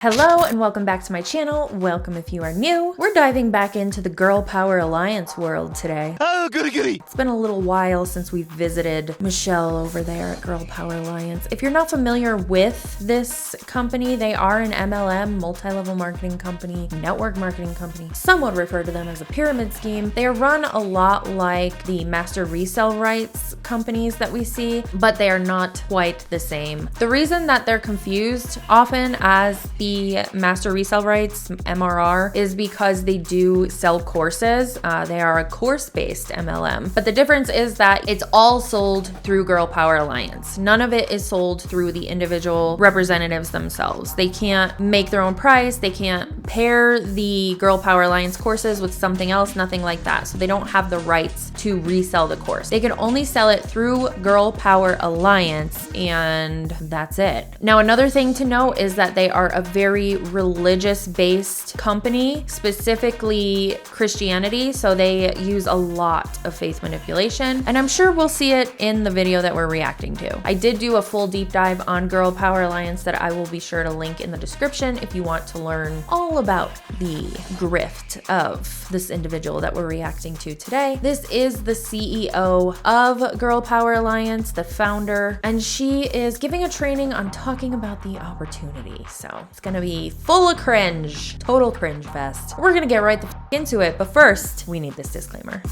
Hello and welcome back to my channel. Welcome if you are new. We're diving back into the Girl Power Alliance world today. Oh, goody goody. It's been a little while since we've visited Michelle over there at Girl Power Alliance. If you're not familiar with this company, they are an MLM, multi-level marketing company, network marketing company. Some would refer to them as a pyramid scheme. They are run a lot like the master resale rights companies that we see, but they are not quite the same. The reason that they're confused often as the master resale rights, MRR, is because they do sell courses. They are a course-based MLM, but the difference is that it's all sold through Girl Power Alliance. None of it is sold through the individual representatives themselves. They can't make their own price. They can't pair the Girl Power Alliance courses with something else, nothing like that. So they don't have the rights to resell the course. They can only sell it through Girl Power Alliance, and that's it. Now, another thing to note is that they are a very religious-based company, specifically Christianity, so they use a lot of faith manipulation, and I'm sure we'll see it in the video that we're reacting to. I did do a full deep dive on Girl Power Alliance that I will be sure to link in the description if you want to learn all about the grift of this individual that we're reacting to today. This is the CEO of Girl Power Alliance, the founder, and she is giving a training on talking about the opportunity. So it's gonna be full of cringe, total cringe fest. We're gonna get right the f into it, but first, we need this disclaimer.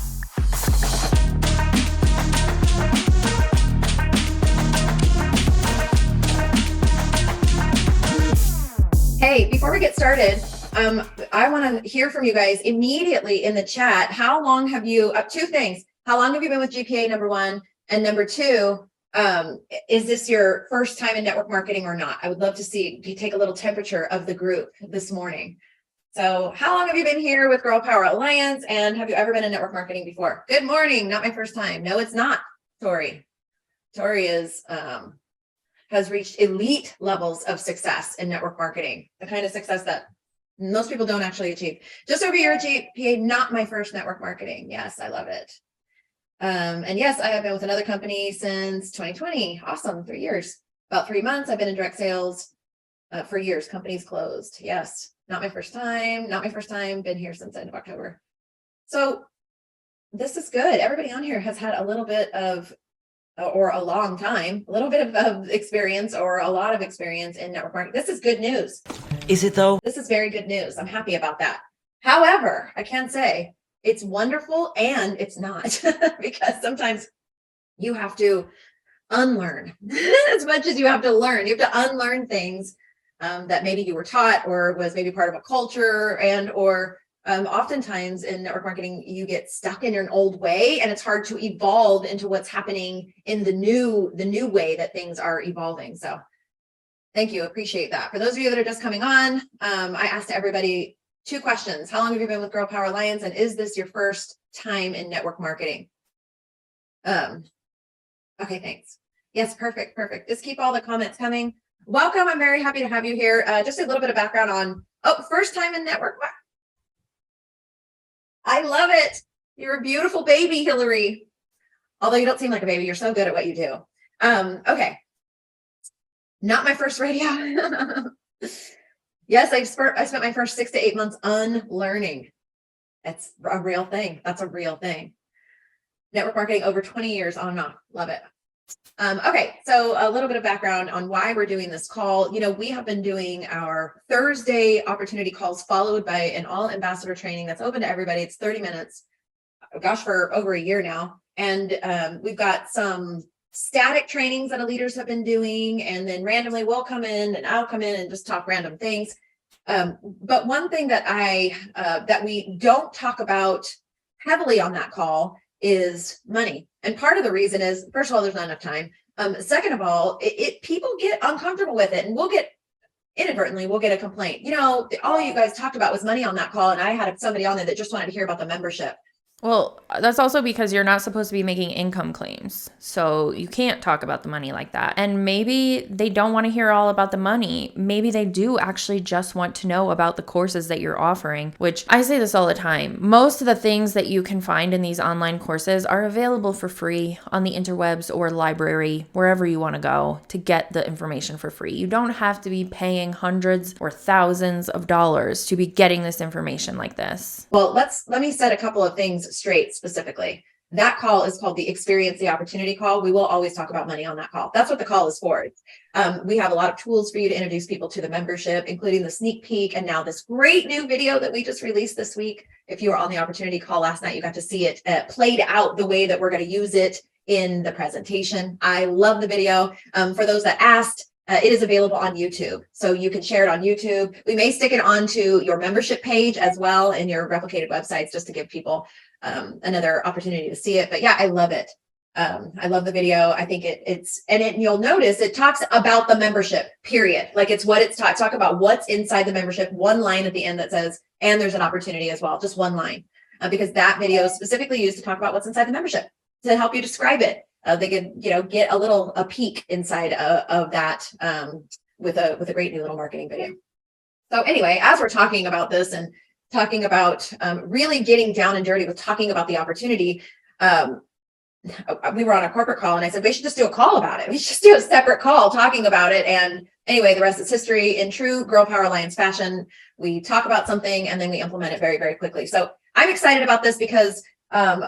Hey, before we get started, I want to hear from you guys immediately in the chat. How long have you, two things, how long have you been with GPA, number one, and number two, is this your first time in network marketing or not? I would love to see you take a little temperature of the group this morning. So how long have you been here with Girl Power Alliance, and have you ever been in network marketing before? Good morning. Not my first time. No, it's not. Tori is, has reached elite levels of success in network marketing, the kind of success that most people don't actually achieve. Just over your GPA, not my first network marketing. Yes, I love it. And yes, I have been with another company since 2020. Awesome. 3 years, about 3 months. I've been in direct sales for years. Companies closed. Yes. Not my first time. Not my first time. Been here since the end of October. So this is good. Everybody on here has had a little bit of, or a long time, a little bit of experience or a lot of experience in network marketing. This is good news. Is it though? This is very good news. I'm happy about that. However, I can say it's wonderful and it's not because sometimes you have to unlearn as much as you have to learn. You have to unlearn things that maybe you were taught or was maybe part of a culture, and or oftentimes in network marketing, you get stuck in an old way and it's hard to evolve into what's happening in the new way that things are evolving. So thank you. Appreciate that. For those of you that are just coming on, I asked everybody 2 questions. How long have you been with Girl Power Alliance? And is this your first time in network marketing? Okay, thanks. Yes, perfect. Just keep all the comments coming. Welcome. I'm very happy to have you here. Just a little bit of background on, first time in network. I love it. You're a beautiful baby, Hillary. Although you don't seem like a baby. You're so good at what you do. Okay. Not my first radio. Yes, I spent my first 6 to 8 months unlearning. It's a real thing. That's a real thing. Network marketing over 20 years on and off. Love it. Okay, so a little bit of background on why we're doing this call. You know, we have been doing our Thursday opportunity calls followed by an all ambassador training that's open to everybody. It's 30 minutes, gosh, for over a year now. And we've got some static trainings that our leaders have been doing, and then randomly we'll come in and I'll come in and just talk random things. But one thing that that we don't talk about heavily on that call is money. And part of the reason is, first of all, there's not enough time. Second of all, people get uncomfortable with it, and we'll get a complaint. You know, all you guys talked about was money on that call, and I had somebody on there that just wanted to hear about the membership. Well, that's also because you're not supposed to be making income claims. So you can't talk about the money like that. And maybe they don't want to hear all about the money. Maybe they do actually just want to know about the courses that you're offering, which I say this all the time. Most of the things that you can find in these online courses are available for free on the interwebs or library, wherever you want to go to get the information for free. You don't have to be paying hundreds or thousands of dollars to be getting this information like this. Well, let me set a couple of things straight specifically. That call is called the Experience the Opportunity call. We will always talk about money on that call. That's what the call is for. We have a lot of tools for you to introduce people to the membership, including the sneak peek and now this great new video that we just released this week. If you were on the opportunity call last night, you got to see it played out the way that we're going to use it in the presentation. I love the video. For those that asked, it is available on YouTube. So you can share it on YouTube. We may stick it onto your membership page as well in your replicated websites just to give people another opportunity to see it. But yeah, I love it. I love the video. I think you'll notice it talks about the membership, period. Like it's what it's talk about what's inside the membership. One line at the end that says, and there's an opportunity as well, just one line, because that video is specifically used to talk about what's inside the membership to help you describe it. They could, get a peek inside of that with a great new little marketing video. So anyway, as we're talking about this and talking about really getting down and dirty with talking about the opportunity, we were on a corporate call and I said, we should just do a call about it. We should just do a separate call talking about it. And anyway, the rest is history. In true Girl Power Alliance fashion, we talk about something and then we implement it very, very quickly. So I'm excited about this because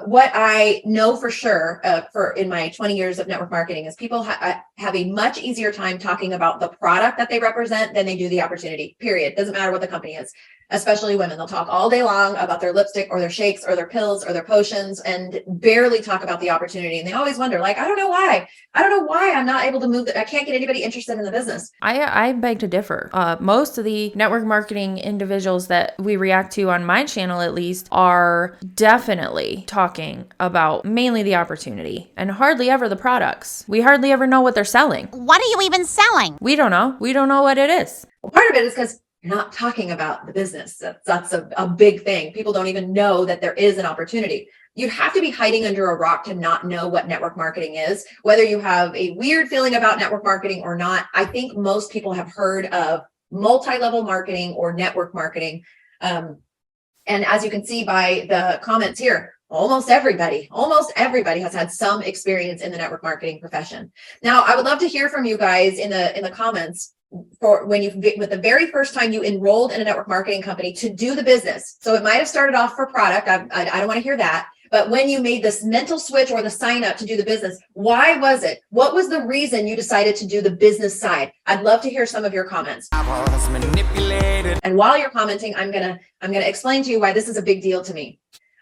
what I know for sure for in my 20 years of network marketing is people have a much easier time talking about the product that they represent than they do the opportunity, period. Doesn't matter what the company is, especially women. They'll talk all day long about their lipstick or their shakes or their pills or their potions and barely talk about the opportunity. And they always wonder, like, I don't know why I'm not able to move that. I can't get anybody interested in the business. I beg to differ. Most of the network marketing individuals that we react to on my channel, at least, are definitely talking about mainly the opportunity and hardly ever the products. We hardly ever know what they're selling. What are you even selling? We don't know. We don't know what it is. Well, part of it is because you're not talking about the business. That's a big thing. People don't even know that there is an opportunity. You'd have to be hiding under a rock to not know what network marketing is, whether you have a weird feeling about network marketing or not. I think most people have heard of multi-level marketing or network marketing. And as you can see by the comments here, almost everybody has had some experience in the network marketing profession. Now, I would love to hear from you guys in the comments for when with the very first time you enrolled in a network marketing company to do the business. So it might have started off for product. I don't want to hear that. But when you made this mental switch or the sign up to do the business, why was it? What was the reason you decided to do the business side? I'd love to hear some of your comments. I was manipulated. And while you're commenting, I'm gonna explain to you why this is a big deal to me.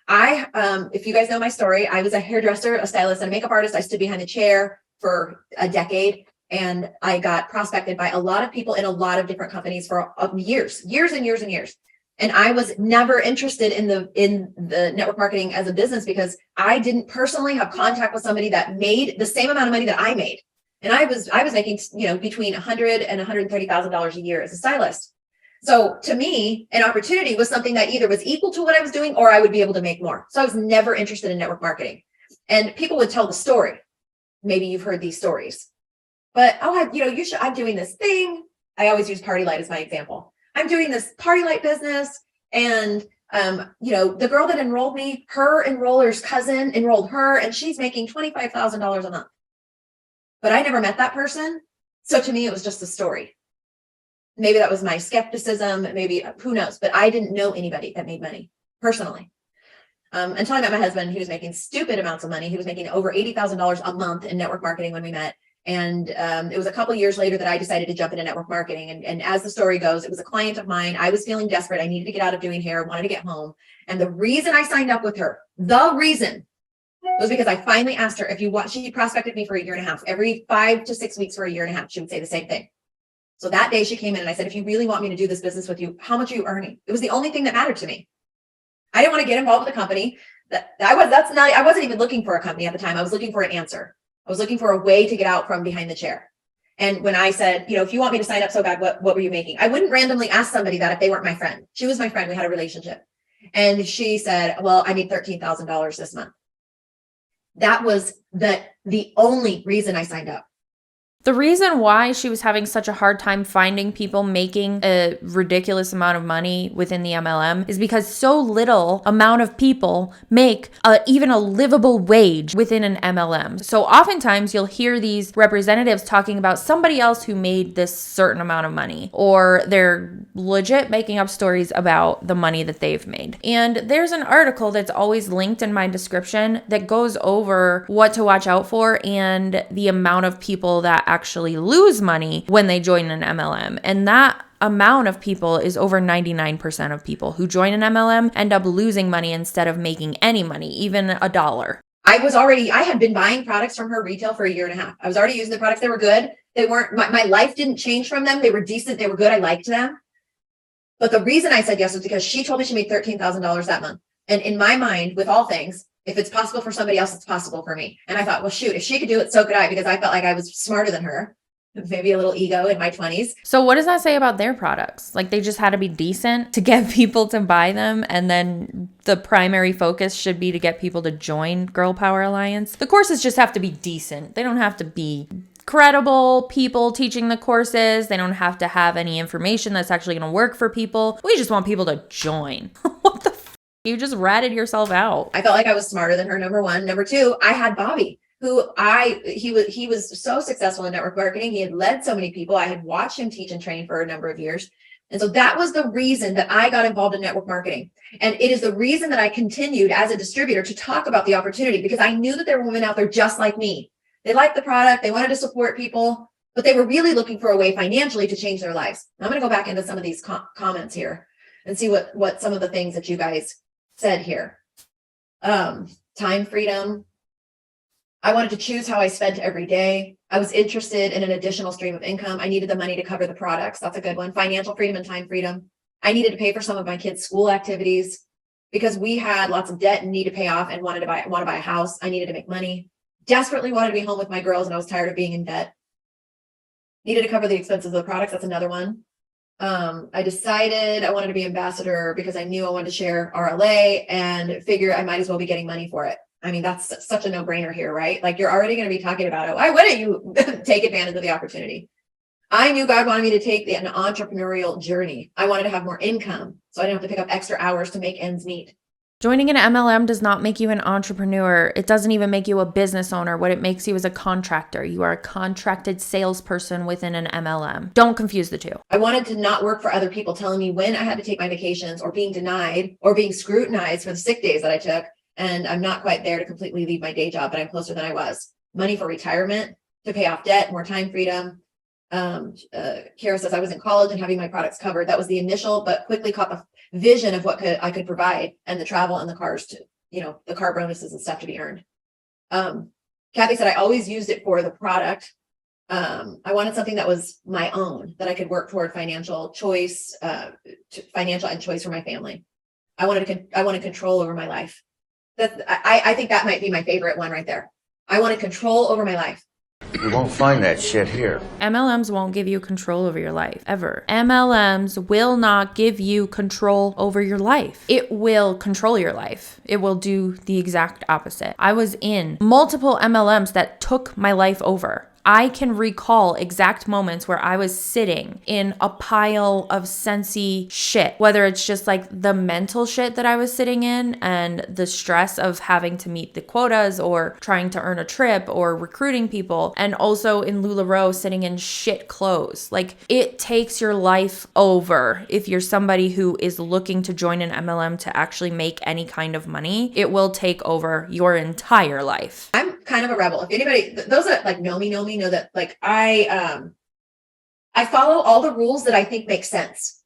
If you guys know my story, I was a hairdresser, a stylist, and a makeup artist. I stood behind the chair for a decade. And I got prospected by a lot of people in a lot of different companies for years and years. And I was never interested in the network marketing as a business because I didn't personally have contact with somebody that made the same amount of money that I made. And I was making, between $100,000 and $130,000 a year as a stylist. So to me, an opportunity was something that either was equal to what I was doing or I would be able to make more. So I was never interested in network marketing. And people would tell the story. Maybe you've heard these stories. But I'm doing this thing. I always use Party Light as my example. I'm doing this Party Light business. And, the girl that enrolled me, her enroller's cousin enrolled her and she's making $25,000 a month. But I never met that person. So to me, it was just a story. Maybe that was my skepticism. Maybe who knows, but I didn't know anybody that made money personally. Until I met my husband, he was making stupid amounts of money. He was making over $80,000 a month in network marketing when we met. And it was a couple of years later that I decided to jump into network marketing. And as the story goes, it was a client of mine. I was feeling desperate. I needed to get out of doing hair, wanted to get home. And the reason I signed up with her, was because I finally asked her she prospected me for a year and a half. Every 5 to 6 weeks for a year and a half, she would say the same thing. So that day she came in and I said, if you really want me to do this business with you, how much are you earning? It was the only thing that mattered to me. I didn't want to get involved with a company. I wasn't even looking for a company at the time. I was looking for an answer. I was looking for a way to get out from behind the chair. And when I said, if you want me to sign up so bad, what were you making? I wouldn't randomly ask somebody that if they weren't my friend. She was my friend. We had a relationship. And she said, well, I need $13,000 this month. That was the only reason I signed up. The reason why she was having such a hard time finding people making a ridiculous amount of money within the MLM is because so little amount of people make even a livable wage within an MLM. So oftentimes you'll hear these representatives talking about somebody else who made this certain amount of money, or they're legit making up stories about the money that they've made. And there's an article that's always linked in my description that goes over what to watch out for and the amount of people that actually lose money when they join an MLM. And that amount of people is over 99% of people who join an MLM end up losing money instead of making any money, even $1. I had been buying products from her retail for a year and a half. I was already using the products. They were good. They weren't, my life didn't change from them. They were decent. They were good. I liked them. But the reason I said yes was because she told me she made $13,000 that month. And in my mind, with all things, if it's possible for somebody else, it's possible for me. And I thought, well, shoot, if she could do it, so could I, because I felt like I was smarter than her. Maybe a little ego in my 20s. So what does that say about their products? Like, they just had to be decent to get people to buy them, and then the primary focus should be to get people to join Girl Power Alliance. The courses just have to be decent. They don't have to be credible people teaching the courses. They don't have to have any information that's actually going to work for people. We just want people to join. What the f? You just ratted yourself out. I felt like I was smarter than her, number one. Number two, I had Bobby, he was so successful in network marketing. He had led so many people. I had watched him teach and train for a number of years. And so that was the reason that I got involved in network marketing. And it is the reason that I continued as a distributor to talk about the opportunity, because I knew that there were women out there just like me. They liked the product. They wanted to support people, but they were really looking for a way financially to change their lives. I'm going to go back into some of these comments here and see what some of the things that you guys said here. Time freedom. I wanted to choose how I spent every day. I was interested in an additional stream of income. I needed the money to cover the products. That's a good one. Financial freedom and time freedom. I needed to pay for some of my kids' school activities because we had lots of debt and need to pay off and want to buy a house. I needed to make money. Desperately wanted to be home with my girls, and I was tired of being in debt. Needed to cover the expenses of the products. That's another one. I decided I wanted to be ambassador because I knew I wanted to share RLA and figure I might as well be getting money for it. I mean, that's such a no-brainer here, right? Like, you're already going to be talking about it. Why wouldn't you take advantage of the opportunity? I knew God wanted me to take an entrepreneurial journey. I wanted to have more income, so I didn't have to pick up extra hours to make ends meet. Joining an MLM does not make you an entrepreneur. It doesn't even make you a business owner. What it makes you is a contractor. You are a contracted salesperson within an MLM. Don't confuse the two. I wanted to not work for other people telling me when I had to take my vacations, or being denied, or being scrutinized for the sick days that I took. And I'm not quite there to completely leave my day job, but I'm closer than I was. Money for retirement, to pay off debt, more time freedom. Kara says I was in college and having my products covered. That was the initial, but quickly caught the vision of what I could provide, and the travel and the cars to, the car bonuses and stuff to be earned. Kathy said I always used it for the product. I wanted something that was my own, that I could work toward financial choice, financial and choice for my family. I wanted control over my life. I think that might be my favorite one right there. I wanted control over my life. You won't find that shit here. MLMs won't give you control over your life, ever. MLMs will not give you control over your life. It will control your life. It will do the exact opposite. I was in multiple MLMs that took my life over. I can recall exact moments where I was sitting in a pile of sensey shit, whether it's just like the mental shit that I was sitting in and the stress of having to meet the quotas or trying to earn a trip or recruiting people, and also in LuLaRoe sitting in shit clothes. Like, it takes your life over. If you're somebody who is looking to join an MLM to actually make any kind of money, it will take over your entire life. I'm kind of a rebel. If anybody, those that like know me know that, like, I follow all the rules that I think make sense.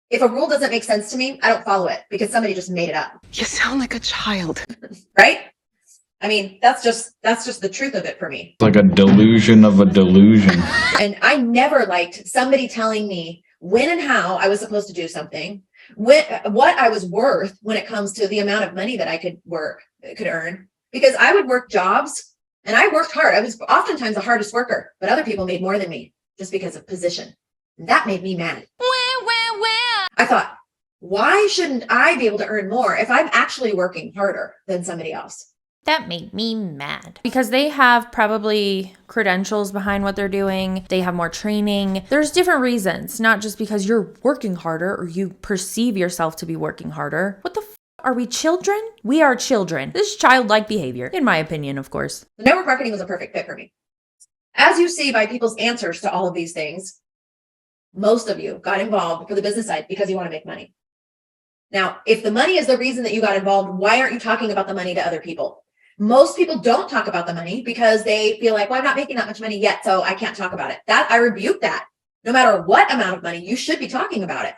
If a rule doesn't make sense to me, I don't follow it because somebody just made it up. You sound like a child. Right? I mean, that's just the truth of it for me. Like a delusion of a delusion. And I never liked somebody telling me when and how I was supposed to do something, what I was worth when it comes to the amount of money that I could earn. Because I would work jobs, and I worked hard. I was oftentimes the hardest worker, but other people made more than me just because of position. And that made me mad. I thought, Why shouldn't I be able to earn more if I'm actually working harder than somebody else? That made me mad because they have probably credentials behind what they're doing. They have more training. There's different reasons, not just because you're working harder or you perceive yourself to be working harder. What the are we children? We are children. This is childlike behavior, in my opinion, of course. The network marketing was a perfect fit for me. As you see by people's answers to all of these things, most of you got involved for the business side because you want to make money. Now, if the money is the reason that you got involved, why aren't you talking about the money to other people? Most people don't talk about the money because they feel like, well, I'm not making that much money yet, so I can't talk about it. I rebuke that. No matter what amount of money, you should be talking about it.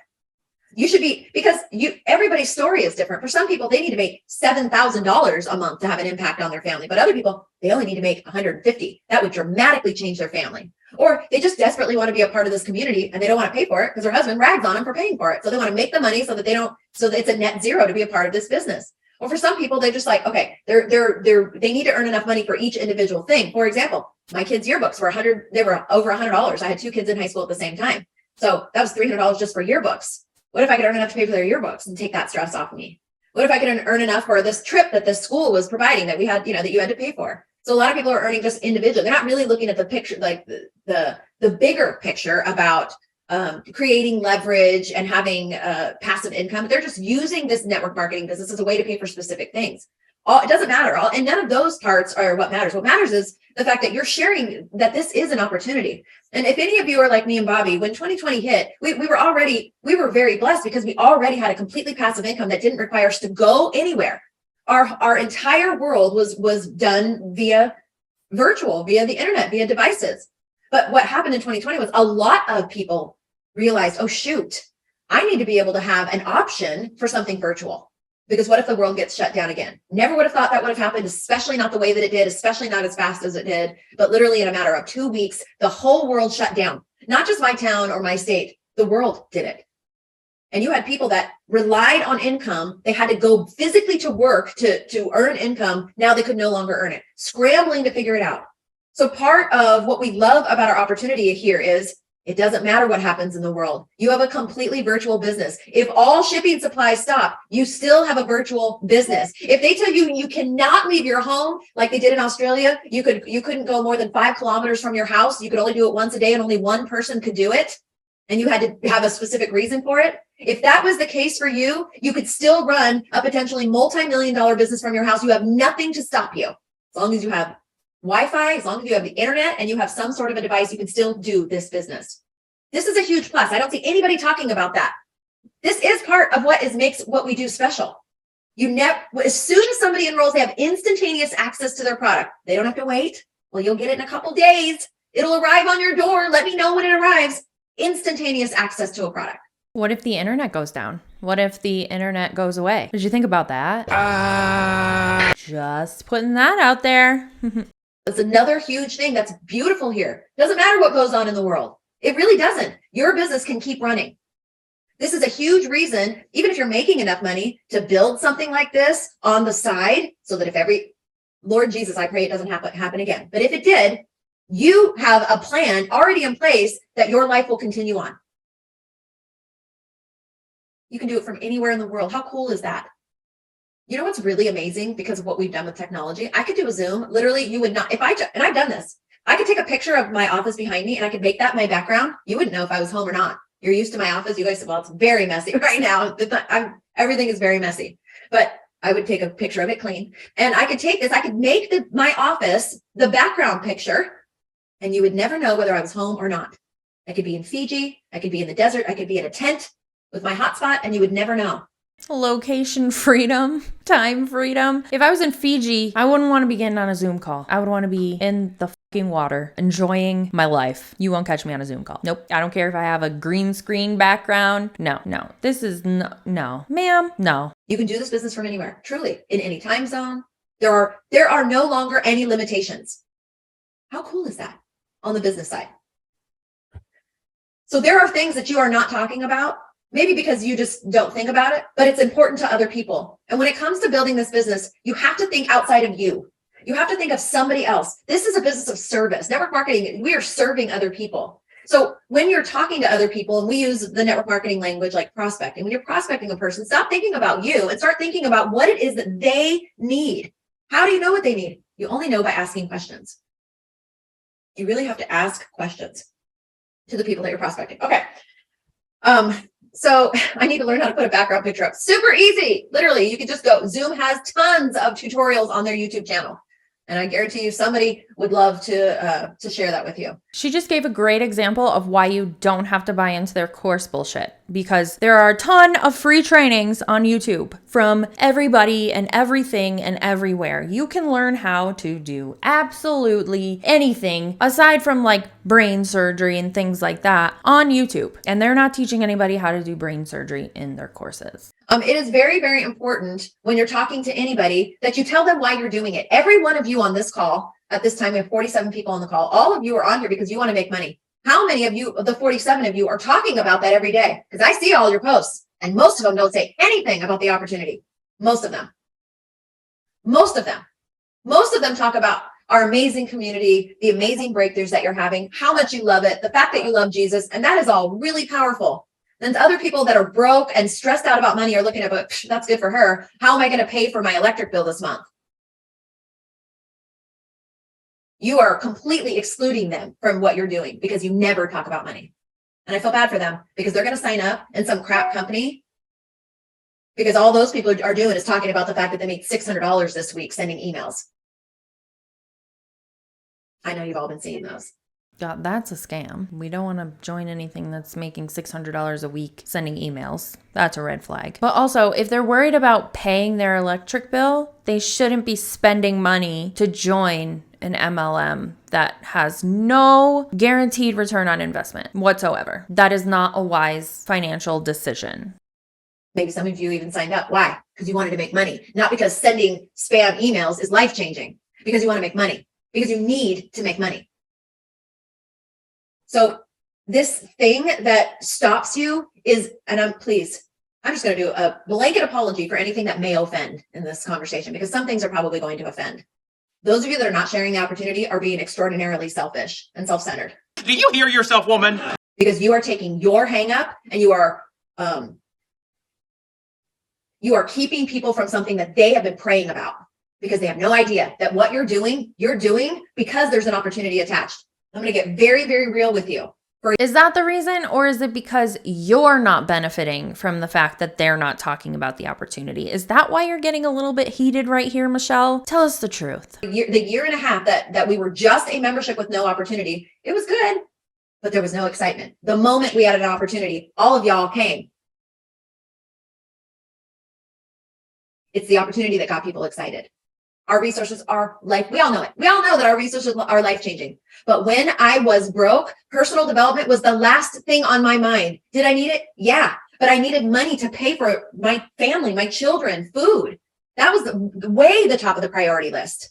You should be, because everybody's story is different. For some people, they need to make $7,000 a month to have an impact on their family. But other people, they only need to make $150. That would dramatically change their family. Or they just desperately want to be a part of this community and they don't want to pay for it because their husband rags on them for paying for it. So they want to make the money so that so that it's a net zero to be a part of this business. Or for some people, they're just like, okay, they need to earn enough money for each individual thing. For example, my kids' yearbooks were they were over $100. I had 2 kids in high school at the same time. So that was $300 just for yearbooks. What if I could earn enough to pay for their yearbooks and take that stress off of me? What if I could earn enough for this trip that the school was providing that we had, that you had to pay for? So a lot of people are earning just individually. They're not really looking at the picture, like the bigger picture about creating leverage and having passive income. They're just using this network marketing business as a way to pay for specific things. It doesn't matter. And none of those parts are what matters. What matters is the fact that you're sharing that this is an opportunity. And if any of you are like me and Bobby, when 2020 hit, we were very blessed because we already had a completely passive income that didn't require us to go anywhere. Our entire world was done via virtual, via the internet, via devices. But what happened in 2020 was a lot of people realized, oh, shoot, I need to be able to have an option for something virtual. Because what if the world gets shut down again? Never would have thought that would have happened, especially not the way that it did, especially not as fast as it did. But literally in a matter of 2 weeks, the whole world shut down. Not just my town or my state, the world did it. And you had people that relied on income. They had to go physically to work to earn income. Now they could no longer earn it, scrambling to figure it out. So part of what we love about our opportunity here is it doesn't matter what happens in the world. You have a completely virtual business. If all shipping supplies stop, you still have a virtual business. If they tell you you cannot leave your home like they did in Australia, you couldn't go more than 5 kilometers from your house. You could only do it once a day and only one person could do it. And you had to have a specific reason for it. If that was the case for you, you could still run a potentially multi-million-dollar business from your house. You have nothing to stop you. As long as you have Wi-Fi, as long as you have the internet and you have some sort of a device, you can still do this business. This is a huge plus. I don't see anybody talking about that. This is part of what makes what we do special. As soon as somebody enrolls, they have instantaneous access to their product. They don't have to wait. Well, you'll get it in a couple days. It'll arrive on your door. Let me know when it arrives. Instantaneous access to a product. What if the internet goes down? What if the internet goes away? Did you think about that? Just putting that out there. It's another huge thing that's beautiful here. Doesn't matter what goes on in the world. It really doesn't. Your business can keep running. This is a huge reason, even if you're making enough money, to build something like this on the side so that if Lord Jesus, I pray it doesn't happen again. But if it did, you have a plan already in place that your life will continue on. You can do it from anywhere in the world. How cool is that? You know what's really amazing because of what we've done with technology? I could do a Zoom. Literally, you would not, and I've done this. I could take a picture of my office behind me and I could make that my background. You wouldn't know if I was home or not. You're used to my office. You guys said, well, it's very messy right now. Everything is very messy. But I would take a picture of it clean. And I could take this. I could make my office the background picture. And you would never know whether I was home or not. I could be in Fiji. I could be in the desert. I could be in a tent with my hotspot. And you would never know. Location freedom, time freedom. If I was in Fiji, I wouldn't want to be getting on a Zoom call. I would want to be in the fucking water, enjoying my life. You won't catch me on a Zoom call. Nope. I don't care if I have a green screen background. No. This is no. Ma'am, no. You can do this business from anywhere, truly, in any time zone. There are no longer any limitations. How cool is that on the business side? So there are things that you are not talking about. Maybe because you just don't think about it, but it's important to other people. And when it comes to building this business, you have to think outside of you. You have to think of somebody else. This is a business of service. Network marketing, we are serving other people. So when you're talking to other people, and we use the network marketing language like prospecting, when you're prospecting a person, stop thinking about you and start thinking about what it is that they need. How do you know what they need? You only know by asking questions. You really have to ask questions to the people that you're prospecting. Okay. So I need to learn how to put a background picture up. Super easy. Literally, you can just go. Zoom has tons of tutorials on their YouTube channel. And I guarantee you somebody would love to share that with you. She just gave a great example of why you don't have to buy into their course bullshit, because there are a ton of free trainings on YouTube from everybody and everything and everywhere. You can learn how to do absolutely anything aside from like brain surgery and things like that on YouTube. And they're not teaching anybody how to do brain surgery in their courses. It is very, very important when you're talking to anybody that you tell them why you're doing it. Every one of you on this call, at this time, we have 47 people on the call. All of you are on here because you want to make money. How many of you, of the 47 of you, are talking about that every day? Because I see all your posts, and most of them don't say anything about the opportunity. Most of them talk about our amazing community, the amazing breakthroughs that you're having, how much you love it, the fact that you love Jesus, and that is all really powerful. Then other people that are broke and stressed out about money are looking at, but that's good for her. How am I going to pay for my electric bill this month? You are completely excluding them from what you're doing because you never talk about money. And I feel bad for them because they're going to sign up in some crap company because all those people are doing is talking about the fact that they made $600 this week sending emails. I know you've all been seeing those. God, that's a scam. We don't want to join anything that's making $600 a week sending emails. That's a red flag. But also, if they're worried about paying their electric bill, they shouldn't be spending money to join an MLM that has no guaranteed return on investment whatsoever. That is not a wise financial decision. Maybe some of you even signed up. Why? Because you wanted to make money. Not because sending spam emails is life-changing. Because you want to make money. Because you need to make money. So this thing that stops you is, and I'm just going to do a blanket apology for anything that may offend in this conversation, because some things are probably going to offend. Those of you that are not sharing the opportunity are being extraordinarily selfish and self-centered. Do you hear yourself, woman? Because you are taking your hang up and you are keeping people from something that they have been praying about because they have no idea that what you're doing because there's an opportunity attached. I'm going to get very, very real with you. Is that the reason, or is it because you're not benefiting from the fact that they're not talking about the opportunity? Is that why you're getting a little bit heated right here, Michelle? Tell us the truth. The year and a half that we were just a membership with no opportunity, it was good, but there was no excitement. The moment we had an opportunity, all of y'all came. It's the opportunity that got people excited. Our resources are we all know it. We all know that our resources are life-changing. But when I was broke, personal development was the last thing on my mind. Did I need it? Yeah. But I needed money to pay for my family, my children, food. That was way the top of the priority list.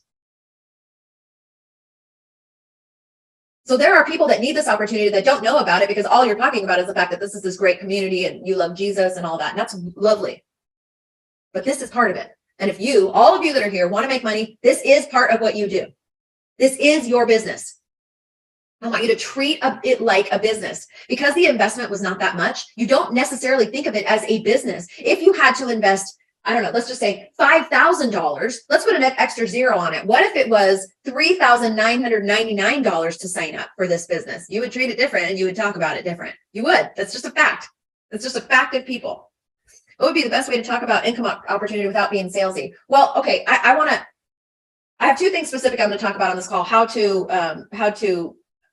So there are people that need this opportunity that don't know about it because all you're talking about is the fact that this is this great community and you love Jesus and all that. And that's lovely. But this is part of it. And if all of you that are here want to make money, this is part of what you do. This is your business. I want you to treat it like a business. Because the investment was not that much, you don't necessarily think of it as a business. If you had to invest, I don't know, let's just say $5,000, let's put an extra zero on it. What if it was $3,999 to sign up for this business? You would treat it different and you would talk about it different. You would. That's just a fact. That's just a fact of people. What would be the best way to talk about income opportunity without being salesy? Well, okay, I have two things specific I'm going to talk about on this call. How to,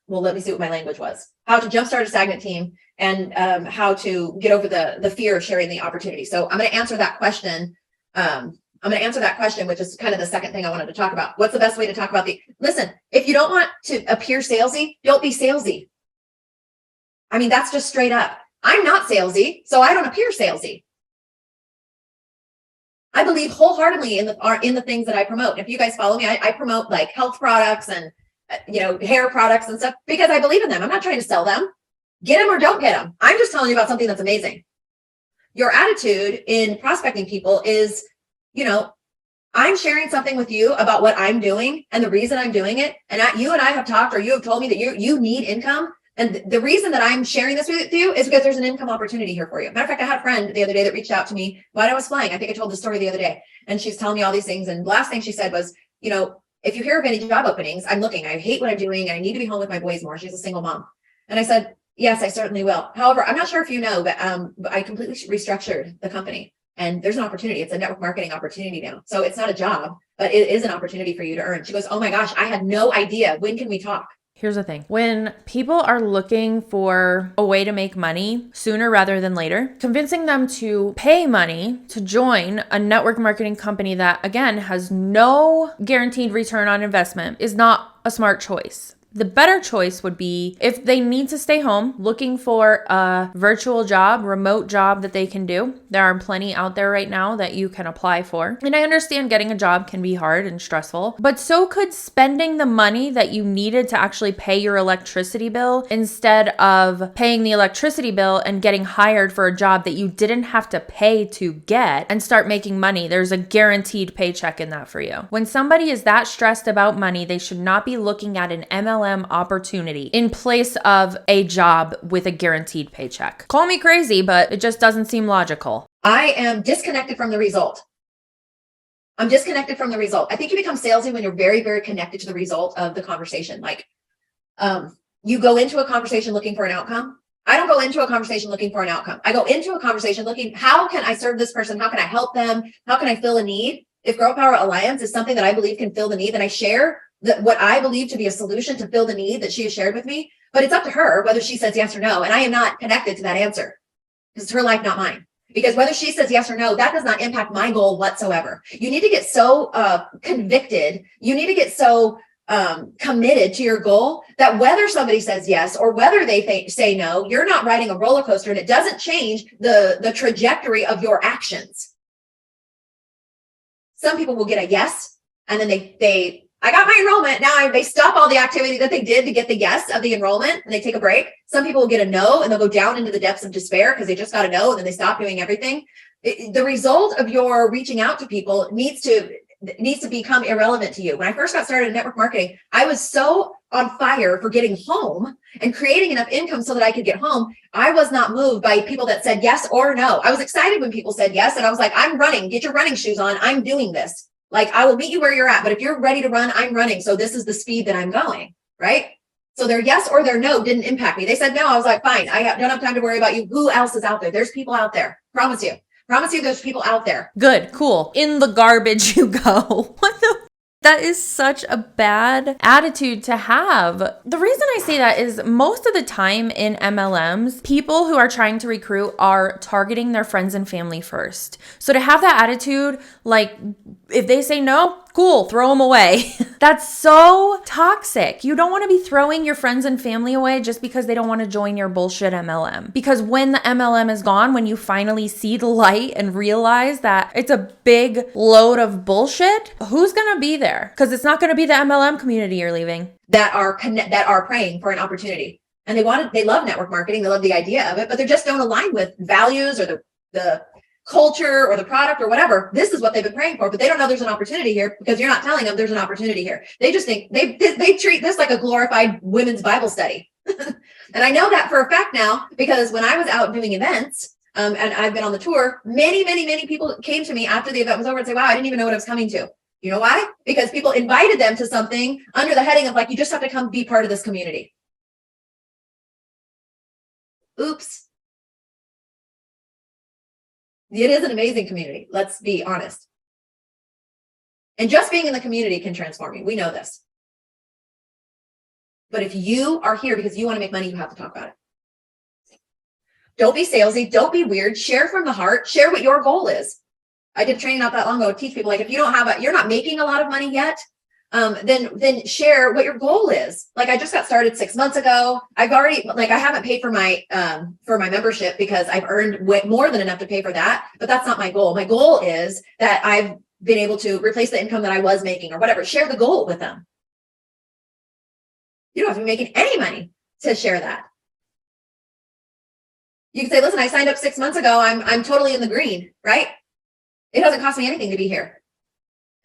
well, let me see what my language was. How to jumpstart a stagnant team and how to get over the fear of sharing the opportunity. So I'm going to answer that question. Which is kind of the second thing I wanted to talk about. What's the best way to talk about listen, if you don't want to appear salesy, don't be salesy. I mean, that's just straight up. I'm not salesy, so I don't appear salesy. I believe wholeheartedly in the things that I promote. If you guys follow me, I promote like health products and hair products and stuff because I believe in them. I'm not trying to sell them. Get them or don't get them. I'm just telling you about something that's amazing. Your attitude in prospecting people is, I'm sharing something with you about what I'm doing and the reason I'm doing it. And you and I have talked, or you have told me that you need income. And the reason that I'm sharing this with you is because there's an income opportunity here for you. Matter of fact, I had a friend the other day that reached out to me while I was flying. I think I told the story the other day, and she's telling me all these things. And the last thing she said was, you know, if you hear of any job openings, I'm looking, I hate what I'm doing, and I need to be home with my boys more. She's a single mom. And I said, yes, I certainly will. However, I'm not sure if you know, but I completely restructured the company, and there's an opportunity. It's a network marketing opportunity now. So it's not a job, but it is an opportunity for you to earn. She goes, oh my gosh, I had no idea. When can we talk? Here's the thing. When people are looking for a way to make money sooner rather than later, convincing them to pay money to join a network marketing company that, again, has no guaranteed return on investment is not a smart choice. The better choice would be if they need to stay home looking for a virtual job, remote job that they can do. There are plenty out there right now that you can apply for. And I understand getting a job can be hard and stressful, but so could spending the money that you needed to actually pay your electricity bill instead of paying the electricity bill and getting hired for a job that you didn't have to pay to get and start making money. There's a guaranteed paycheck in that for you. When somebody is that stressed about money, they should not be looking at an MLM opportunity in place of a job with a guaranteed paycheck. Call me crazy, but it just doesn't seem logical. I am disconnected from the result. I'm disconnected from the result. I think you become salesy when you're very, very connected to the result of the conversation. Like, you go into a conversation looking for an outcome. I don't go into a conversation looking for an outcome. I go into a conversation looking, how can I serve this person? How can I help them? How can I fill a need? If Girl Power Alliance is something that I believe can fill the need, then I share what I believe to be a solution to fill the need that she has shared with me. But it's up to her whether she says yes or no. And I am not connected to that answer because it's her life, not mine. Because whether she says yes or no, that does not impact my goal whatsoever. You need to get so convicted. You need to get so committed to your goal that whether somebody says yes or whether they say no, you're not riding a roller coaster, and it doesn't change the trajectory of your actions. Some people will get a yes, and then they I got my enrollment. Now they stop all the activity that they did to get the yes of the enrollment, and they take a break. Some people will get a no, and they'll go down into the depths of despair because they just got a no, and then they stop doing everything. The result of your reaching out to people needs to become irrelevant to you. When I first got started in network marketing, I was so on fire for getting home and creating enough income so that I could get home. I was not moved by people that said yes or no. I was excited when people said yes, and I was like, I'm running. Get your running shoes on. I'm doing this. Like, I will meet you where you're at, but if you're ready to run, I'm running. So this is the speed that I'm going, right? So their yes or their no didn't impact me. They said no. I was like, fine. Don't have time to worry about you. Who else is out there? There's people out there. Promise you. Promise you there's people out there. Good, cool. In the garbage you go. What the? That is such a bad attitude to have. The reason I say that is most of the time in MLMs, people who are trying to recruit are targeting their friends and family first. So to have that attitude, like if they say no, cool, throw them away. That's so toxic. You don't want to be throwing your friends and family away just because they don't want to join your bullshit MLM. Because when the MLM is gone, when you finally see the light and realize that it's a big load of bullshit, who's going to be there? Because it's not going to be the MLM community you're leaving. That are praying for an opportunity. And they love network marketing. They love the idea of it, but they just don't align with values or the culture or the product or whatever. This is what they've been praying for, but they don't know there's an opportunity here because you're not telling them there's an opportunity here. They just think they treat this like a glorified women's Bible study. And I know that for a fact now, because when I was out doing events, and I've been on the tour, many people came to me after the event was over and say, wow, I didn't even know what I was coming to. You know why? Because people invited them to something under the heading of like, you just have to come be part of this community. Oops. It is an amazing community. Let's be honest. And just being in the community can transform you. We know this. But if you are here because you want to make money, you have to talk about it. Don't be salesy. Don't be weird. Share from the heart. Share what your goal is. I did training not that long ago to teach people, like, if you don't have you're not making a lot of money yet, then share what your goal is. Like, I just got started 6 months ago. I've already, like, I haven't paid for my membership because I've earned way more than enough to pay for that. But that's not my goal. My goal is that I've been able to replace the income that I was making or whatever. Share the goal with them. You don't have to be making any money to share that. You can say, listen, I signed up 6 months ago. I'm totally in the green, right? It doesn't cost me anything to be here.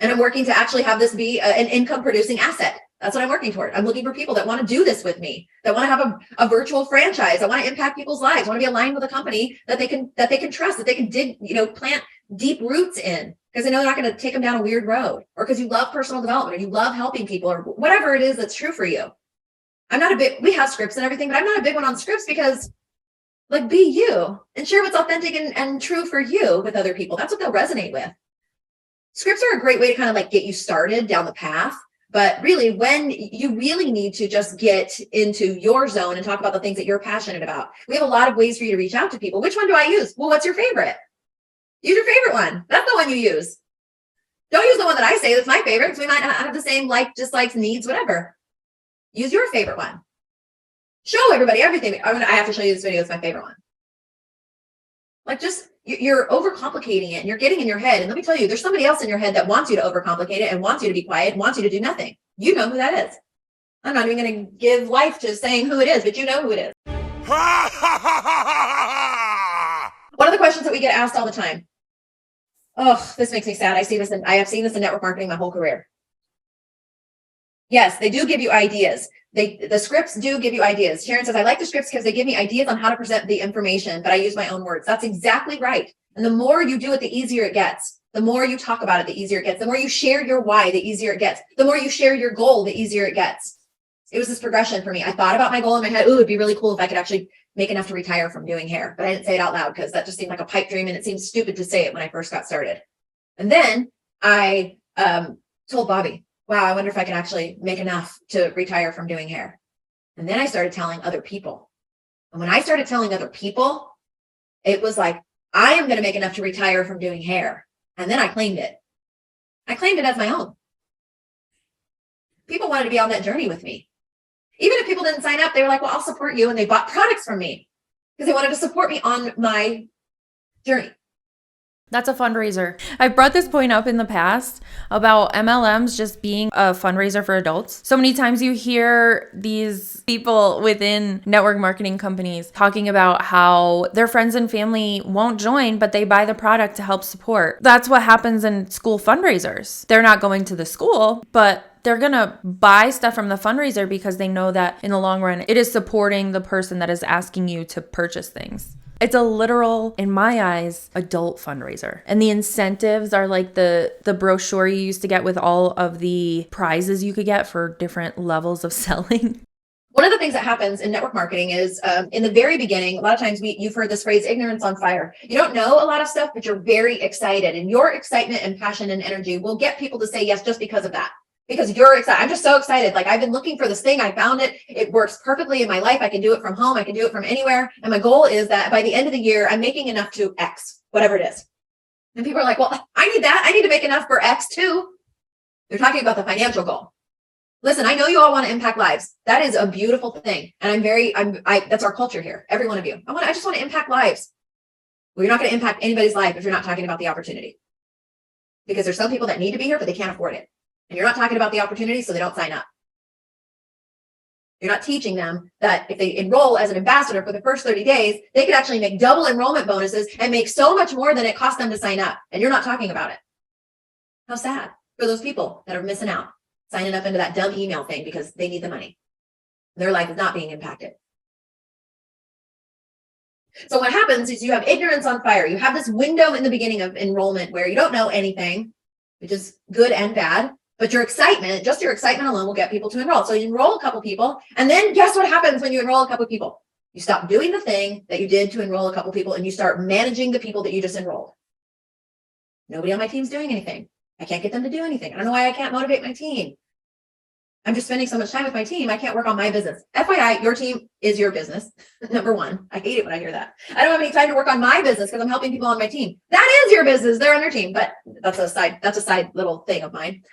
And I'm working to actually have this be an income producing asset. That's what I'm working toward. I'm looking for people that want to do this with me, that want to have a virtual franchise, that want to impact people's lives, want to be aligned with a company that they can trust, that they can dig, plant deep roots in, because they know they're not going to take them down a weird road, or because you love personal development, or you love helping people, or whatever it is that's true for you. We have scripts and everything, but I'm not a big one on scripts, because like, be you and share what's authentic and true for you with other people. That's what they'll resonate with. Scripts are a great way to kind of like get you started down the path. But really, when you really need to just get into your zone and talk about the things that you're passionate about, we have a lot of ways for you to reach out to people. Which one do I use? Well, what's your favorite? Use your favorite one. That's the one you use. Don't use the one that I say that's my favorite, because we might not have the same dislikes, needs, whatever. Use your favorite one. Show everybody everything. I have to show you this video. It's my favorite one. Like, just, you're overcomplicating it, and you're getting in your head. And let me tell you, there's somebody else in your head that wants you to overcomplicate it and wants you to be quiet and wants you to do nothing. You know who that is. I'm not even going to give life to saying who it is, but you know who it is. One of the questions that we get asked all the time. Oh, this makes me sad. I have seen this in network marketing my whole career. Yes, they do give you ideas. The scripts do give you ideas. Sharon says, I like the scripts because they give me ideas on how to present the information, but I use my own words. That's exactly right. And the more you do it, the easier it gets. The more you talk about it, the easier it gets. The more you share your why, the easier it gets. The more you share your goal, the easier it gets. It was this progression for me. I thought about my goal in my head. Ooh, it'd be really cool if I could actually make enough to retire from doing hair. But I didn't say it out loud because that just seemed like a pipe dream, and it seemed stupid to say it when I first got started. And then I told Bobby, wow, I wonder if I can actually make enough to retire from doing hair. And then I started telling other people. And when I started telling other people, it was like, I am going to make enough to retire from doing hair. And then I claimed it. I claimed it as my own. People wanted to be on that journey with me. Even if people didn't sign up, they were like, well, I'll support you. And they bought products from me because they wanted to support me on my journey. That's a fundraiser. I've brought this point up in the past about MLMs just being a fundraiser for adults. So many times you hear these people within network marketing companies talking about how their friends and family won't join, but they buy the product to help support. That's what happens in school fundraisers. They're not going to the school, but they're going to buy stuff from the fundraiser because they know that in the long run, it is supporting the person that is asking you to purchase things. It's a literal, in my eyes, adult fundraiser. And the incentives are like the brochure you used to get with all of the prizes you could get for different levels of selling. One of the things that happens in network marketing is in the very beginning, a lot of times you've heard this phrase, ignorance on fire. You don't know a lot of stuff, but you're very excited. And your excitement and passion and energy will get people to say yes just because of that. Because you're excited. I'm just so excited. Like, I've been looking for this thing. I found it. It works perfectly in my life. I can do it from home. I can do it from anywhere. And my goal is that by the end of the year, I'm making enough to X, whatever it is. And people are like, well, I need that. I need to make enough for X too. They're talking about the financial goal. Listen, I know you all want to impact lives. That is a beautiful thing. And that's our culture here. Every one of you. I just want to impact lives. Well, you're not going to impact anybody's life if you're not talking about the opportunity. Because there's some people that need to be here, but they can't afford it. And you're not talking about the opportunity, so they don't sign up. You're not teaching them that if they enroll as an ambassador for the first 30 days, they could actually make double enrollment bonuses and make so much more than it cost them to sign up. And you're not talking about it. How sad for those people that are missing out, signing up into that dumb email thing because they need the money. Their life is not being impacted. So what happens is you have ignorance on fire. You have this window in the beginning of enrollment where you don't know anything, which is good and bad. But your excitement, just your excitement alone will get people to enroll. So you enroll a couple people, and then guess what happens when you enroll a couple people? You stop doing the thing that you did to enroll a couple people, and you start managing the people that you just enrolled. Nobody on my team's doing anything. I can't get them to do anything. I don't know why I can't motivate my team. I'm just spending so much time with my team. I can't work on my business. FYI, your team is your business. Number one. I hate it when I hear that. I don't have any time to work on my business because I'm helping people on my team. That is your business. They're on your team, but that's a side little thing of mine.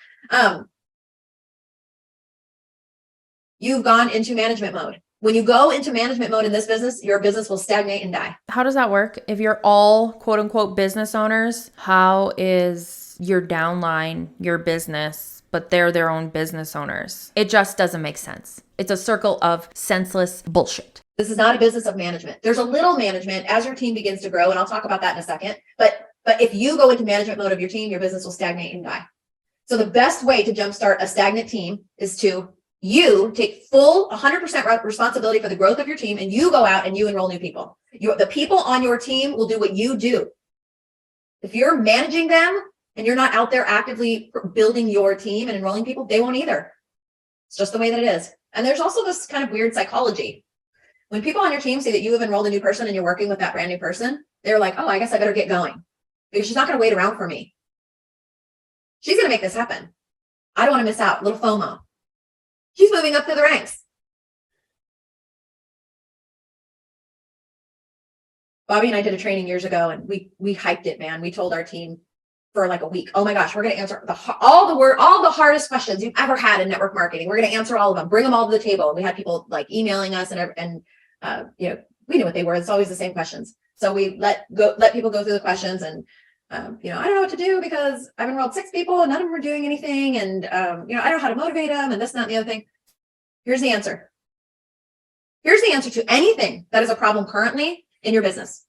You've gone into management mode. When you go into management mode in this business, your business will stagnate and die. How does that work? If you're all quote unquote business owners, how is your downline your business, but they're their own business owners? It just doesn't make sense. It's a circle of senseless bullshit. This is not a business of management. There's a little management as your team begins to grow, and I'll talk about that in a second. But if you go into management mode of your team, your business will stagnate and die. So the best way to jumpstart a stagnant team is to You take full 100% responsibility for the growth of your team, and you go out and you enroll new people. The people on your team will do what you do. If you're managing them and you're not out there actively building your team and enrolling people, they won't either. It's just the way that it is. And there's also this kind of weird psychology. When people on your team see that you have enrolled a new person and you're working with that brand new person, they're like, oh, I guess I better get going because she's not going to wait around for me. She's going to make this happen. I don't want to miss out. Little FOMO. She's moving up through the ranks. Bobby and I did a training years ago, and we hyped it, man. We told our team for like a week, oh my gosh, we're going to answer all the hardest questions you've ever had in network marketing. We're going to answer all of them, bring them all to the table. And we had people like emailing us and we knew what they were. It's always the same questions. So we let people go through the questions, and I don't know what to do because I've enrolled 6 people and none of them are doing anything. And I don't know how to motivate them and this, and that, and the other thing. Here's the answer. Here's the answer to anything that is a problem currently in your business.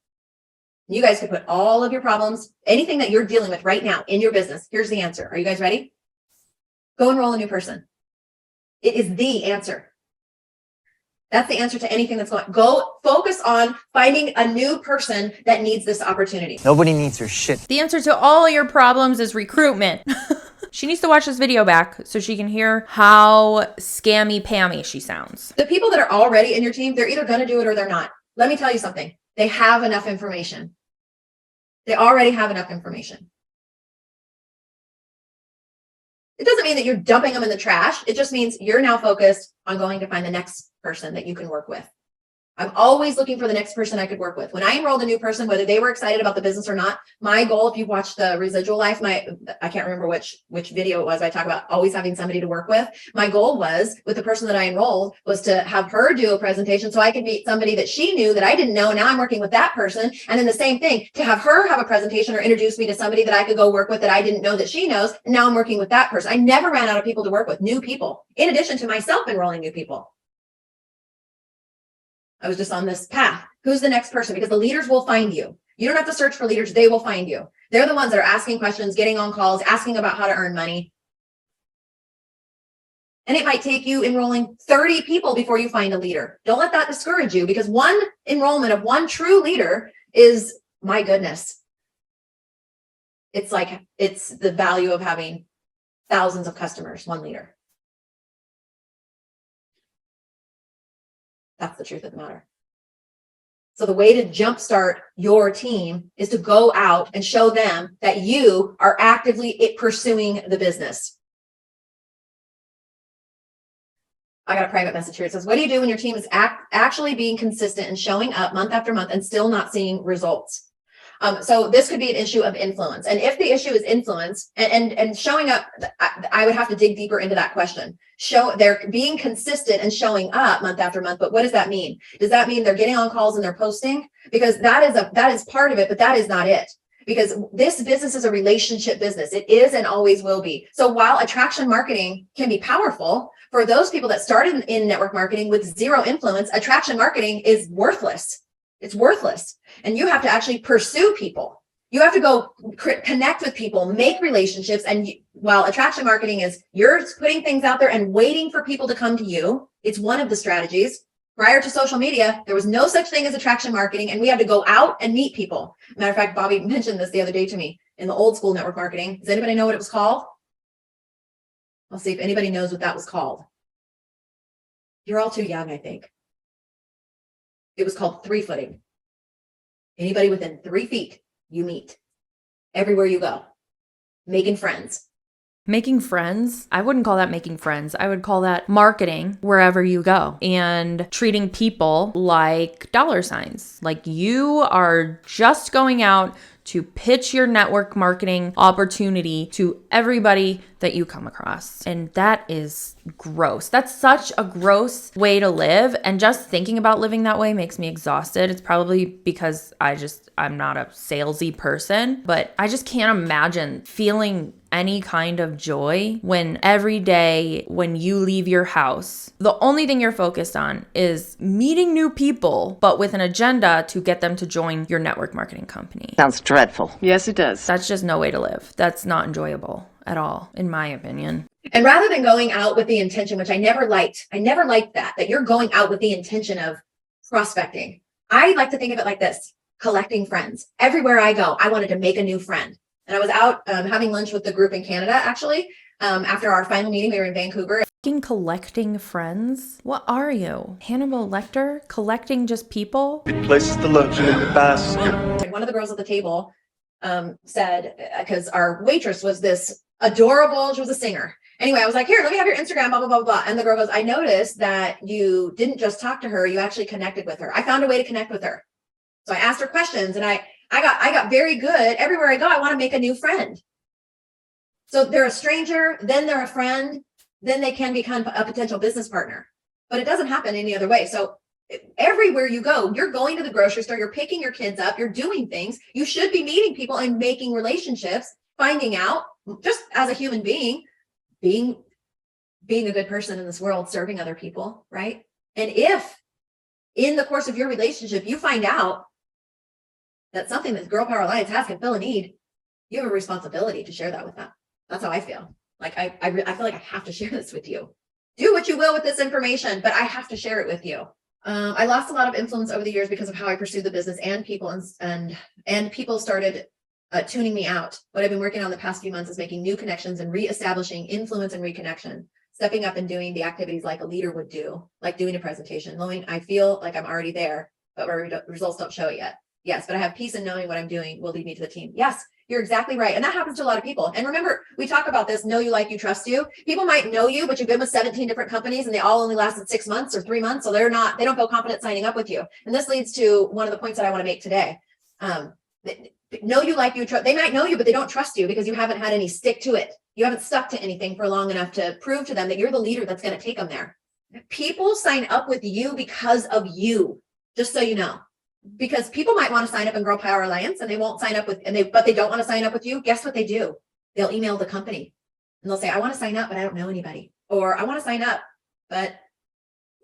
You guys could put all of your problems, anything that you're dealing with right now in your business. Here's the answer. Are you guys ready? Go enroll a new person. It is the answer. That's the answer to anything that's going on. Go focus on finding a new person that needs this opportunity. Nobody needs your shit. The answer to all your problems is recruitment. She needs to watch this video back so she can hear how scammy pammy she sounds. The people that are already in your team, they're either going to do it or they're not. Let me tell you something. They have enough information. They already have enough information. It doesn't mean that you're dumping them in the trash. It just means you're now focused on going to find the next person that you can work with. I'm always looking for the next person I could work with. When I enrolled a new person, whether they were excited about the business or not, my goal, if you've watched the residual life, I can't remember which video it was, I talk about always having somebody to work with. My goal was with the person that I enrolled was to have her do a presentation so I could meet somebody that she knew that I didn't know. Now I'm working with that person. And then the same thing, to have her have a presentation or introduce me to somebody that I could go work with that I didn't know that she knows. And now I'm working with that person. I never ran out of people to work with, new people, in addition to myself enrolling new people. I was just on this path. Who's the next person? Because the leaders will find you. You don't have to search for leaders. They will find you. They're the ones that are asking questions, getting on calls, asking about how to earn money. And it might take you enrolling 30 people before you find a leader. Don't let that discourage you, because one enrollment of one true leader is, my goodness. It's the value of having thousands of customers, one leader. That's the truth of the matter. So the way to jumpstart your team is to go out and show them that you are actively pursuing the business. I got a private message here. It says, what do you do when your team is actually being consistent and showing up month after month and still not seeing results? So this could be an issue of influence. And if the issue is influence and showing up, I would have to dig deeper into that question. They're being consistent and showing up month after month, but what does that mean? Does that mean they're getting on calls and they're posting? Because that is part of it, but that is not it. Because this business is a relationship business. It is and always will be. So while attraction marketing can be powerful, for those people that started in network marketing with zero influence, attraction marketing is worthless. It's worthless. And you have to actually pursue people. You have to go connect with people, make relationships. And while attraction marketing is you're putting things out there and waiting for people to come to you, it's one of the strategies. Prior to social media, there was no such thing as attraction marketing, and we had to go out and meet people. Matter of fact, Bobby mentioned this the other day to me in the old school network marketing. Does anybody know what it was called? I'll see if anybody knows what that was called. You're all too young, I think. It was called 3-footing. Anybody within 3 feet, you meet. Everywhere you go. Making friends. Making friends? I wouldn't call that making friends. I would call that marketing wherever you go and treating people like dollar signs. Like you are just going out to pitch your network marketing opportunity to everybody that you come across. And that is gross. That's such a gross way to live. And just thinking about living that way makes me exhausted. It's probably because I'm not a salesy person, but I just can't imagine feeling any kind of joy when every day when you leave your house, the only thing you're focused on is meeting new people, but with an agenda to get them to join your network marketing company. Sounds dreadful. Yes, it does. That's just no way to live. That's not enjoyable. at all, in my opinion. And rather than going out with the intention, which I never liked that you're going out with the intention of prospecting. I like to think of it like this, collecting friends. Everywhere I go, I wanted to make a new friend. And I was out having lunch with the group in Canada, actually. After our final meeting, we were in Vancouver. Collecting friends? What are you? Hannibal Lecter? Collecting just people? It places the luncheon in the basket. One of the girls at the table said, because our waitress was this adorable, she was a singer. Anyway, I was like, here, let me have your Instagram, blah, blah, blah, blah. And the girl goes, I noticed that you didn't just talk to her, you actually connected with her. I found a way to connect with her. So I asked her questions and I got very good. Everywhere I go, I want to make a new friend. So they're a stranger, then they're a friend, then they can become a potential business partner. But it doesn't happen any other way. So everywhere you go, you're going to the grocery store, you're picking your kids up, you're doing things. You should be meeting people and making relationships, finding out, just as a human being, being a good person in this world, serving other people, right? And if in the course of your relationship, you find out that something that Girl Power Alliance has can fill a need, you have a responsibility to share that with them. That's how I feel. Like I feel like I have to share this with you. Do what you will with this information, but I have to share it with you. I lost a lot of influence over the years because of how I pursued the business and people, and people started tuning me out. What I've been working on the past few months is making new connections and reestablishing influence and reconnection, stepping up and doing the activities like a leader would do, like doing a presentation, knowing I feel like I'm already there, but my results don't show it yet. Yes, but I have peace in knowing what I'm doing will lead me to the team. Yes, you're exactly right. And that happens to a lot of people. And remember, we talk about this, know you, like you, trust you. People might know you, but you've been with 17 different companies and they all only lasted 6 months or 3 months. So they don't feel confident signing up with you. And this leads to one of the points that I want to make today. Know you, like you, trust. They might know you, but they don't trust you because you haven't had any stick to it. You haven't stuck to anything for long enough to prove to them that you're the leader that's going to take them there. People sign up with you because of you, just so you know. Because people might want to sign up in Girl Power Alliance and they won't sign up with, but they don't want to sign up with you. Guess what they do? They'll email the company and they'll say, I want to sign up, but I don't know anybody. Or I want to sign up, but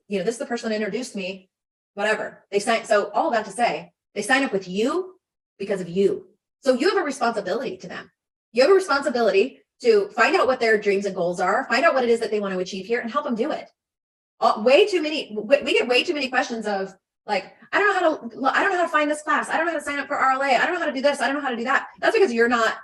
this is the person that introduced me, whatever. So all that to say, they sign up with you because of you. So you have a responsibility to them. You have a responsibility to find out what their dreams and goals are, find out what it is that they want to achieve here and help them do it. We get way too many questions of, like, I don't know how to find this class. I don't know how to sign up for RLA. I don't know how to do this. I don't know how to do that. That's because you're not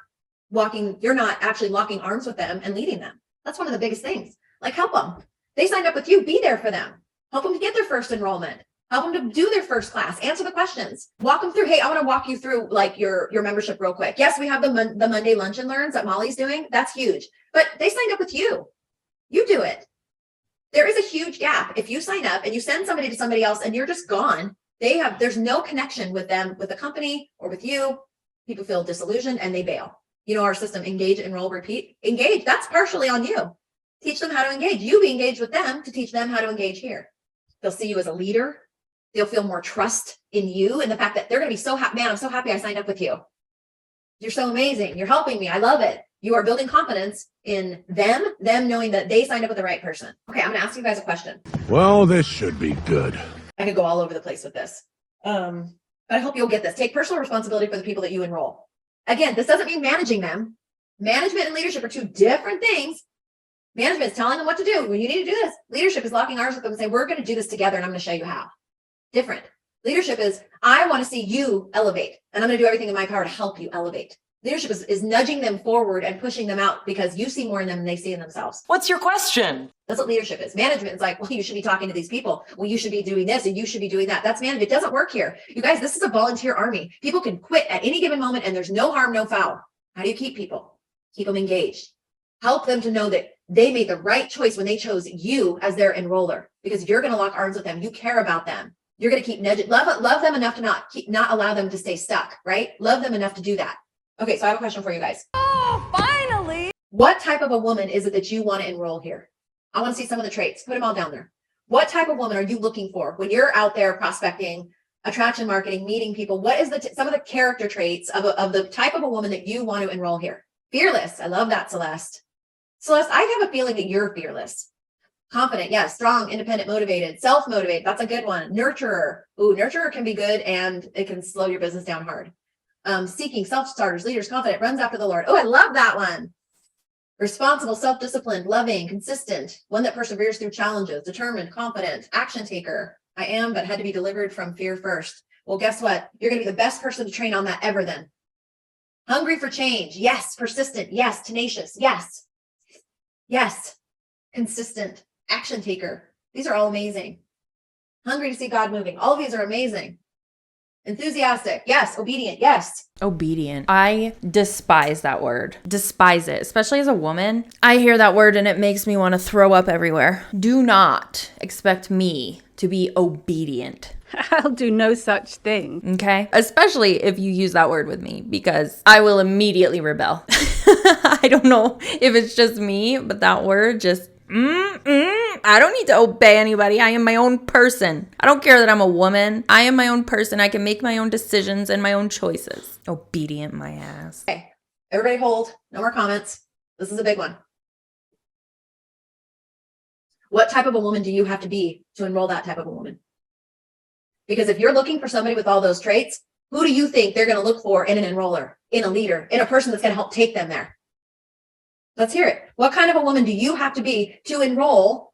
actually locking arms with them and leading them. That's one of the biggest things. Like, help them. They signed up with you. Be there for them. Help them to get their first enrollment. Help them to do their first class. Answer the questions. Walk them through. Hey, I want to walk you through like your membership real quick. Yes, we have the Monday Lunch and Learns that Molly's doing. That's huge. But they signed up with you. You do it. There is a huge gap. If you sign up and you send somebody to somebody else and you're just gone, there's no connection with them, with the company or with you. People feel disillusioned and they bail. Our system, engage, enroll, repeat. Engage, that's partially on you. Teach them how to engage. You be engaged with them to teach them how to engage here. They'll see you as a leader. They'll feel more trust in you and the fact that they're going to be so happy. Man, I'm so happy I signed up with you. You're so amazing. You're helping me. I love it. You are building confidence in them knowing that they signed up with the right person. Okay, I'm going to ask you guys a question. Well, this should be good. I could go all over the place with this. But I hope you'll get this. Take personal responsibility for the people that you enroll. Again, this doesn't mean managing them. Management and leadership are two different things. Management is telling them what to do. When you need to do this. Leadership is locking arms with them and saying, we're going to do this together and I'm going to show you how. Different. Leadership is, I want to see you elevate and I'm going to do everything in my power to help you elevate. Leadership is nudging them forward and pushing them out because you see more in them than they see in themselves. What's your question? That's what leadership is. Management is like, well, you should be talking to these people. Well, you should be doing this and you should be doing that. That's management. It doesn't work here. You guys, this is a volunteer army. People can quit at any given moment and there's no harm, no foul. How do you keep people? Keep them engaged. Help them to know that they made the right choice when they chose you as their enroller because you're going to lock arms with them. You care about them. You're going to keep nudging, love them enough to not allow them to stay stuck, right? Love them enough to do that. Okay, so I have a question for you guys. Oh, finally. What type of a woman is it that you want to enroll here? I want to see some of the traits. Put them all down there. What type of woman are you looking for when you're out there prospecting, attraction marketing, meeting people? What is some of the character traits of the type of a woman that you want to enroll here? Fearless. I love that, Celeste. Celeste, I have a feeling that you're fearless. Confident, yes. Strong, independent, motivated, self-motivated. That's a good one. Nurturer. Ooh, nurturer can be good and it can slow your business down hard. Seeking, self-starters, leaders, confident, runs after the Lord. Oh, I love that one. Responsible, self-disciplined, loving, consistent, one that perseveres through challenges, determined, confident, action taker. I am, but had to be delivered from fear first. Well, guess what? You're going to be the best person to train on that ever then. Hungry for change. Yes. Persistent. Yes. Tenacious. Yes. Yes. Consistent. Action taker. These are all amazing. Hungry to see God moving. All of these are amazing. Enthusiastic. Yes. Obedient. Yes. Obedient. I despise that word. Despise it, especially as a woman. I hear that word and it makes me want to throw up everywhere. Do not expect me to be obedient. I'll do no such thing. Okay? Especially if you use that word with me, because I will immediately rebel. I don't know if it's just me, but that word just, I don't need to obey anybody. I am my own person. I don't care that I'm a woman. I am my own person. I can make my own decisions and my own choices. Obedient, my ass. Okay. Everybody hold. No more comments. This is a big one. What type of a woman do you have to be to enroll that type of a woman? Because if you're looking for somebody with all those traits, who do you think they're going to look for in an enroller, in a leader, in a person that's going to help take them there? Let's hear it. What kind of a woman do you have to be to enroll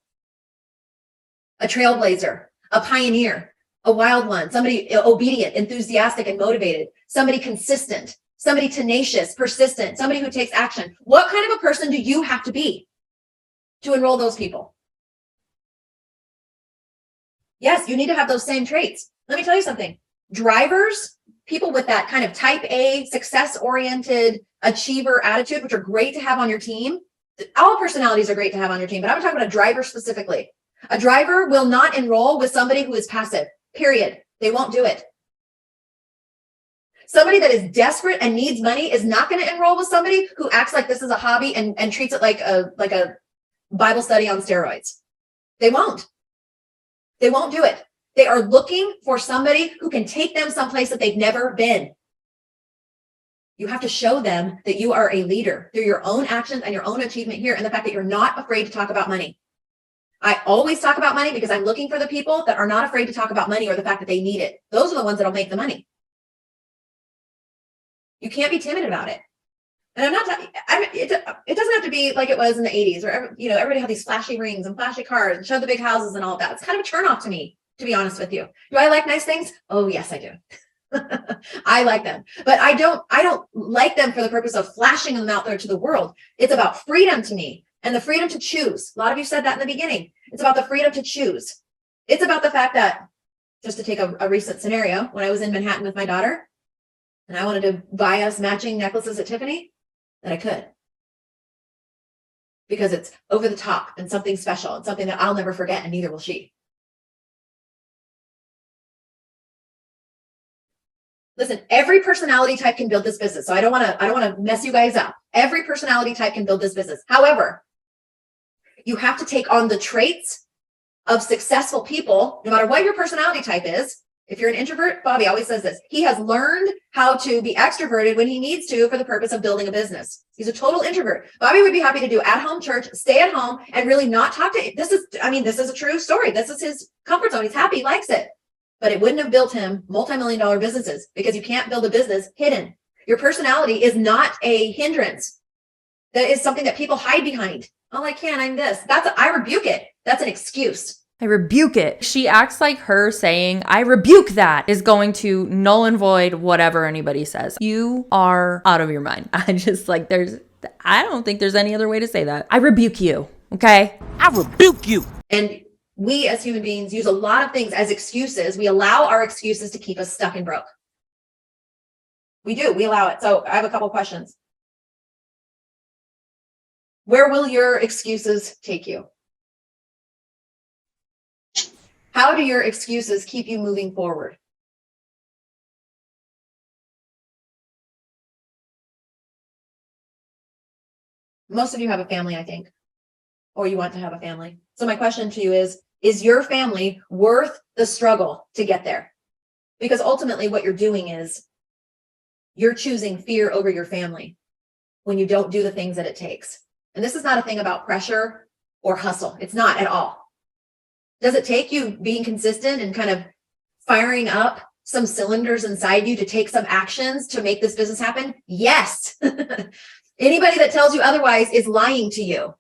a trailblazer, a pioneer, a wild one, somebody obedient, enthusiastic, and motivated, somebody consistent, somebody tenacious, persistent, somebody who takes action? What kind of a person do you have to be to enroll those people? Yes, you need to have those same traits. Let me tell you something. Drivers, people with that kind of type A, success-oriented, achiever attitude, which are great to have on your team. All personalities are great to have on your team, but I'm talking about a driver specifically. A driver will not enroll with somebody who is passive, period. They won't do it. Somebody that is desperate and needs money is not going to enroll with somebody who acts like this is a hobby and treats it like a Bible study on steroids. They won't. They won't do it. They are looking for somebody who can take them someplace that they've never been. You have to show them that you are a leader through your own actions and your own achievement here, and the fact that you're not afraid to talk about money. I always talk about money because I'm looking for the people that are not afraid to talk about money or the fact that they need it. Those are the ones that'll make the money. You can't be timid about it. And I'm not talking, it doesn't have to be like it was in the 80s where, everybody had these flashy rings and flashy cars and showed the big houses and all of that. It's kind of a turn off to me, to be honest with you. Do I like nice things? Oh, yes, I do. I like them, but I don't like them for the purpose of flashing them out there to the world. It's about freedom to me and the freedom to choose. A lot of you said that in the beginning. It's about the freedom to choose. It's about the fact that, just to take a recent scenario, when I was in Manhattan with my daughter and I wanted to buy us matching necklaces at Tiffany, that I could, because it's over the top and something special and something that I'll never forget, and neither will she. Listen, every personality type can build this business. So I don't want to mess you guys up. Every personality type can build this business. However, you have to take on the traits of successful people, no matter what your personality type is. If you're an introvert, Bobby always says this. He has learned how to be extroverted when he needs to for the purpose of building a business. He's a total introvert. Bobby would be happy to do at-home church, stay at home, and really not talk to. This is a true story. This is his comfort zone. He's happy, he likes it. But it wouldn't have built him multi-million-dollar businesses, because you can't build a business hidden. Your personality is not a hindrance. That is something that people hide behind. Oh, I can't, I'm this. I rebuke it. That's an excuse. I rebuke it. She acts like her saying, I rebuke that, is going to null and void whatever anybody says. You are out of your mind. I don't think there's any other way to say that. I rebuke you. Okay? I rebuke you. And we as human beings use a lot of things as excuses. We allow our excuses to keep us stuck and broke. We do. We allow it. So I have a couple questions. Where will your excuses take you? How do your excuses keep you moving forward? Most of you have a family, I think, or you want to have a family. So my question to you is your family worth the struggle to get there? Because ultimately what you're doing is you're choosing fear over your family when you don't do the things that it takes. And this is not a thing about pressure or hustle. It's not at all. Does it take you being consistent and kind of firing up some cylinders inside you to take some actions to make this business happen? Yes. Anybody that tells you otherwise is lying to you.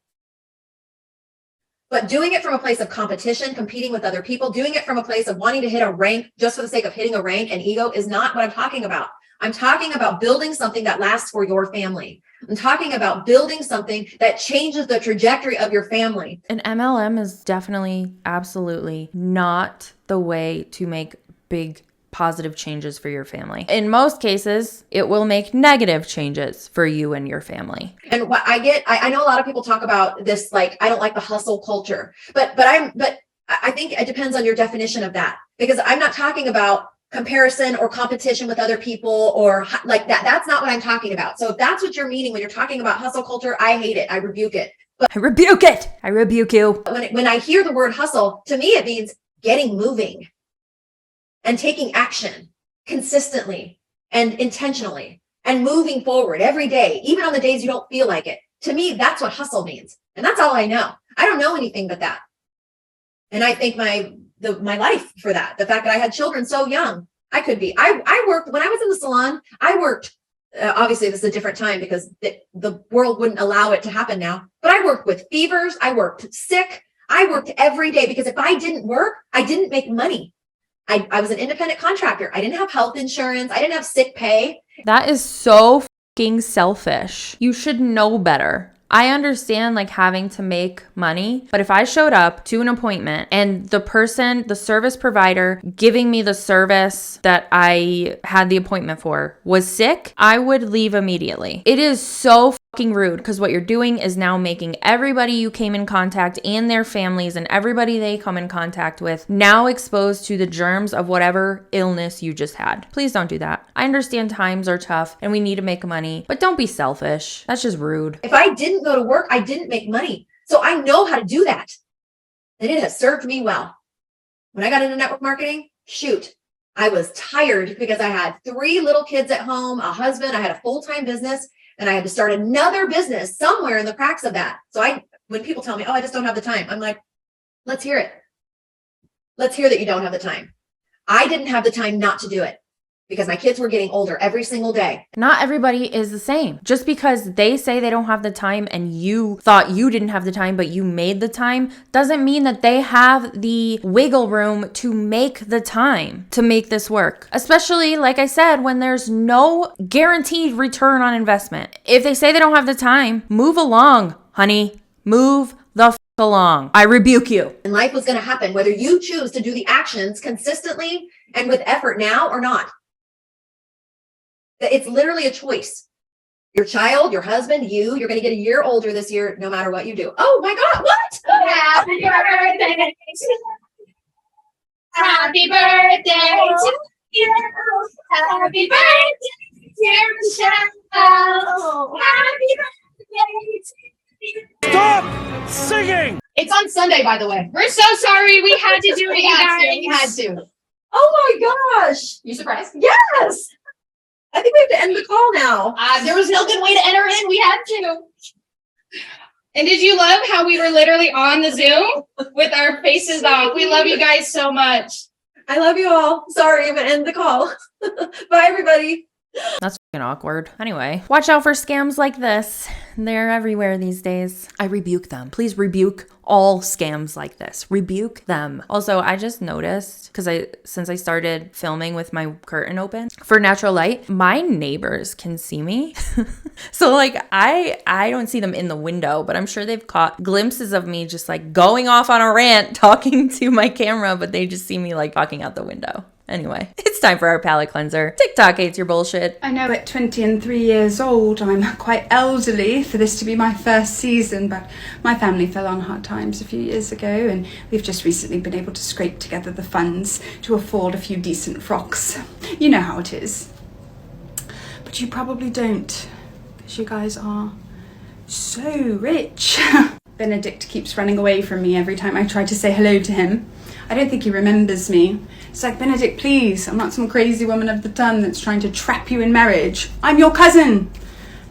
But doing it from a place of competition, competing with other people, doing it from a place of wanting to hit a rank just for the sake of hitting a rank and ego is not what I'm talking about. I'm talking about building something that lasts for your family. I'm talking about building something that changes the trajectory of your family. An MLM is definitely, absolutely not the way to make big positive changes for your family. In most cases, it will make negative changes for you and your family. And what I know a lot of people talk about this, like, I don't like the hustle culture, but I think it depends on your definition of that, because I'm not talking about comparison or competition with other people or like that. That's not what I'm talking about. So if that's what you're meaning when you're talking about hustle culture, I hate it. I rebuke it. But I rebuke it. I rebuke you. When I hear the word hustle, to me, it means getting moving and taking action consistently and intentionally and moving forward every day, even on the days you don't feel like it. To me, that's what hustle means. And that's all I know. I don't know anything but that. And I think my life for that, the fact that I had children so young, I worked, when I was in the salon, I worked, obviously this is a different time because the world wouldn't allow it to happen now, but I worked with fevers. I worked sick. I worked every day because if I didn't work, I didn't make money. I was an independent contractor. I didn't have health insurance. I didn't have sick pay. That is so fucking selfish. You should know better. I understand like having to make money, but if I showed up to an appointment and the service provider giving me the service that I had the appointment for was sick, I would leave immediately. It is so fucking rude because what you're doing is now making everybody you came in contact and their families and everybody they come in contact with now exposed to the germs of whatever illness you just had. Please don't do that. I understand times are tough and we need to make money, but don't be selfish. That's just rude. If I didn't go to work, I didn't make money. So I know how to do that. And it has served me well. When I got into network marketing, shoot, I was tired because I had 3 little kids at home, a husband, I had a full-time business, and I had to start another business somewhere in the cracks of that. So when people tell me, oh, I just don't have the time, I'm like, let's hear it. Let's hear that you don't have the time. I didn't have the time not to do it because my kids were getting older every single day. Not everybody is the same. Just because they say they don't have the time and you thought you didn't have the time, but you made the time, doesn't mean that they have the wiggle room to make the time to make this work. Especially, like I said, when there's no guaranteed return on investment. If they say they don't have the time, move along, honey. Move the f*** along. I rebuke you. And life was going to happen whether you choose to do the actions consistently and with effort now or not. It's literally a choice. Your child, your husband, you're going to get a year older this year, no matter what you do. Oh my God, what? Happy birthday. Happy birthday to you. Happy birthday, dear Michelle. Happy birthday to you. Stop singing! It's on Sunday, by the way. We're so sorry. We had to do it, We had to. Oh my gosh. You surprised? Yes. I think we have to end the call now. There was no good way to enter in. We had to. And did you love how we were literally on the Zoom with our faces off? We love you guys so much. I love you all. Sorry, I'm going to end the call. Bye, everybody. That's fucking awkward. Anyway, watch out for scams like this. They're everywhere these days. I rebuke them. Please rebuke all scams like this. Rebuke them. Also, I just noticed, because since I started filming with my curtain open for natural light, my neighbors can see me. So like I don't see them in the window, but I'm sure they've caught glimpses of me just like going off on a rant talking to my camera, but they just see me like talking out the window. Anyway, it's time for our palette cleanser. TikTok hates your bullshit. I know at 20 and 3 years old, I'm quite elderly for this to be my first season, but my family fell on hard times a few years ago, and we've just recently been able to scrape together the funds to afford a few decent frocks. You know how it is. But you probably don't, because you guys are so rich. Benedict keeps running away from me every time I try to say hello to him. I don't think he remembers me. It's like, Benedict, please, I'm not some crazy woman of the ton that's trying to trap you in marriage. I'm your cousin.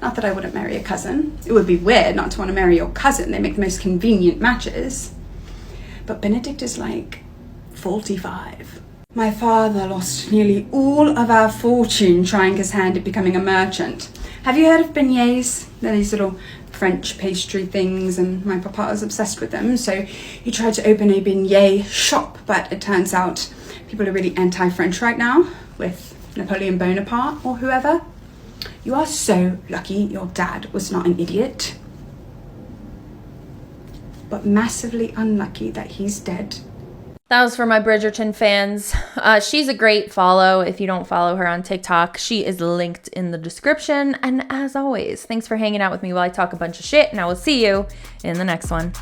Not that I wouldn't marry a cousin. It would be weird not to want to marry your cousin. They make the most convenient matches. But Benedict is like 45. My father lost nearly all of our fortune trying his hand at becoming a merchant. Have you heard of beignets? They're these little French pastry things, and my papa is obsessed with them. So he tried to open a beignet shop, but it turns out people are really anti-French right now with Napoleon Bonaparte or whoever. You are so lucky your dad was not an idiot, but massively unlucky that he's dead. That was for my Bridgerton fans. She's a great follow if you don't follow her on TikTok. She is linked in the description. And as always, thanks for hanging out with me while I talk a bunch of shit, and I will see you in the next one.